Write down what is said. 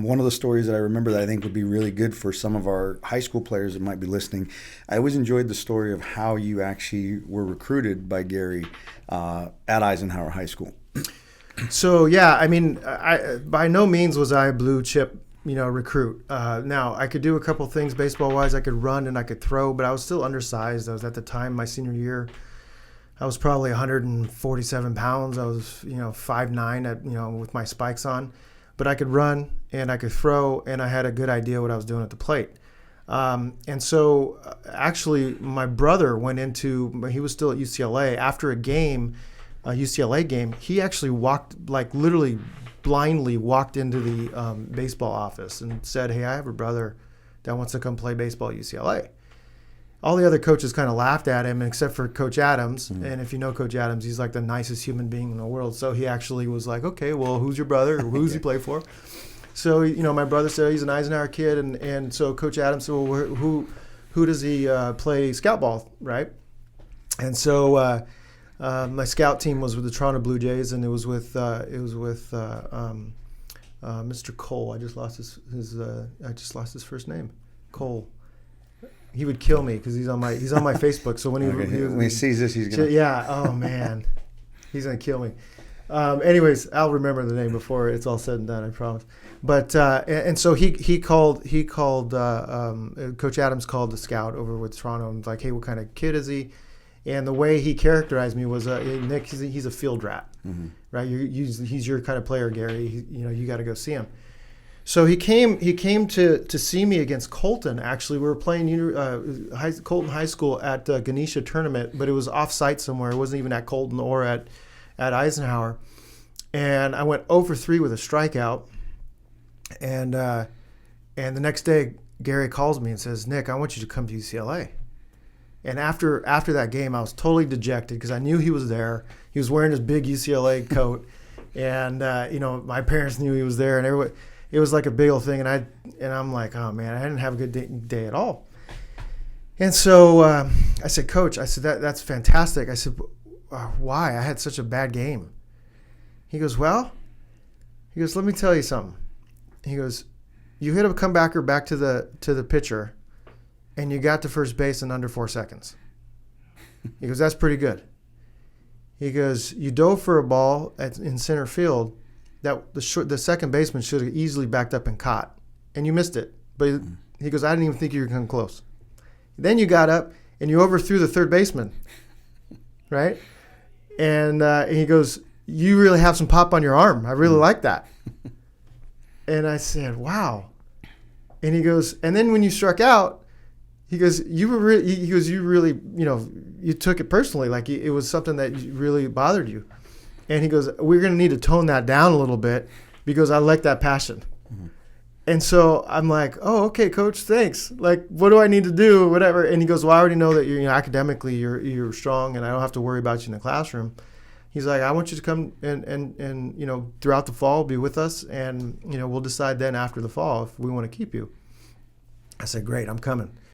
One of the stories that I remember that I think would be really good for some of our high school players that might be listening, I always enjoyed the story of how you actually were recruited by Gary at Eisenhower High School. So yeah, I mean, I by no means was I a blue chip, recruit. Now I could do a couple things baseball wise. I could run and I could throw, but I was still undersized. I was at the time my senior year. I was probably 147 pounds. I was 5'9" at with my spikes on, but I could run and I could throw and I had a good idea what I was doing at the plate. And so actually my brother he was still at UCLA after a UCLA game. He actually literally blindly walked into the baseball office and said, "Hey, I have a brother that wants to come play baseball at UCLA." All the other coaches kind of laughed at him, except for Coach Adams. Mm-hmm. And if you know Coach Adams, he's like the nicest human being in the world. So he actually was like, "Okay, well, who's your brother? Who's he play for?" So my brother said he's an Eisenhower kid, and so Coach Adams said, "Well, who does he play scout ball, right?" And so my scout team was with the Toronto Blue Jays, and it was with Mr. Cole. I just lost his first name, Cole. He would kill me because he's on my Facebook. So when when he sees this, he's gonna. Yeah. Oh man, he's gonna kill me. Anyways, I'll remember the name before it's all said and done. I promise. But and so he called Coach Adams called the scout over with Toronto and was like, "Hey, what kind of kid is he?" And the way he characterized me was, "Nick, he's a field rat, mm-hmm. right? He's your kind of player, Gary. You got to go see him." So he came to see me against Colton. Actually, we were playing Colton High School at Ganesha tournament, but it was off-site somewhere. It wasn't even at Colton or at Eisenhower. And I went 0 for 3 with a strikeout. And the next day, Gary calls me and says, "Nick, I want you to come to UCLA." And after that game, I was totally dejected because I knew he was there. He was wearing his big UCLA coat, and my parents knew he was there, and everybody. It was like a big old thing, and I'm like, oh man, I didn't have a good day at all. And so I said, "Coach," I said, that's fantastic. I said, "Why? I had such a bad game." He goes, "Let me tell you something." He goes, "You hit a comebacker back to the pitcher, and you got to first base in under 4 seconds." He goes, "That's pretty good." He goes, "You dove for a ball in center field that the second baseman should have easily backed up and caught, and you missed it." But he goes, "I didn't even think you were coming close." Then you got up and you overthrew the third baseman, right? And he goes, "You really have some pop on your arm. I really like that." And I said, "Wow." And he goes, "And then when you struck out," he goes, "you really, you took it personally, like it was something that really bothered you." And he goes, "We're going to need to tone that down a little bit because I like that passion." Mm-hmm. And so I'm like, "Oh, okay, Coach, thanks. Like, what do I need to do, whatever?" And he goes, "Well, I already know that academically you're strong, and I don't have to worry about you in the classroom." He's like, "I want you to come and throughout the fall be with us, and we'll decide then after the fall if we want to keep you." I said, "Great, I'm coming."